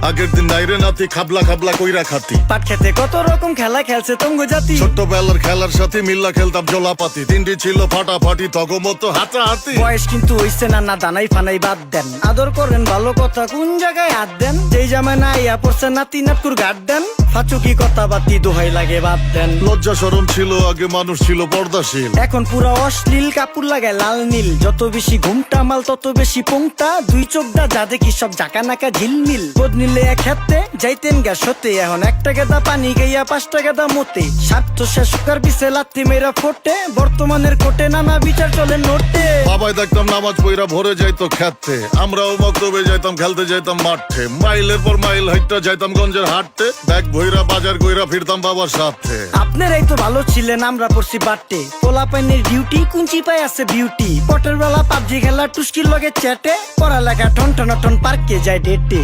আগের দিন নাইরে নাতি খাবলা খাবলা কইরা খাতি। পাট খেতে কত রকম খেলা খেলছে তঙ্গ জাতি। ছোট্টবেলার খেলার সাথে মিল্লা খেলতাম জলাপাতি। তিনটি ছিল ফাটাফাটি তগমতো হাতাহাতি। বয়স কিন্তু হইছে না, না দানাই ফানাই বাদ দেন। আদর করেন ভালো কথা কোন জায়গায় হাত দেন। যেই জামায় না ইয়া পড়ছে নাতি নাটকুর গাট দেন। ফাচুকি কথা বাতি দোহাই লাগে বাদ দেন। লজ্জা শরম ছিল আগে, মানুষ ছিল পর্দাশীল। এখন পুরা অশ্লীল, কাপড় লাগায় লাল নীল। যত বেশি ঘুমটা মাল তত বেশি পোংটা। দুই চোখটা যা দেখি সব জাকা নাকা ঝিলমিল। বোধ নিলে এক হাতে যাইতেন গা সতে। এখন একটা গেদা পানি গাইয়া 5টা গেদা মতে। স্বার্থ শেষ কার পিছে লাত্তি মেয়েরা ফোটে। বর্তমানের কোটে নানা বিচার চলে নোটে। বাবাই দেখতাম নামাজ পইরা ভরে যাইতো খেতে। আমরাও মক্তবে যাইতাম, খেলতে যাইতাম মাঠে। মাইলের পর মাইল হাইটটা যাইতাম গঞ্জের হাটতে। ব্যাগ ভইরা বাজার কইরা ফিরতাম বাবার সাথে। আপনারাই তো ভালো ছিলেন, আমরা পড়ছি বাটে। পোলা পাইনের ডিউটি কুঞ্চি পাই আছে বিউটি। পটের বেলা পাবজি খেলা টুস্কির লগে চ্যাটে। পড়ালেখা টন টন টন পার্কে যায় ডেটে।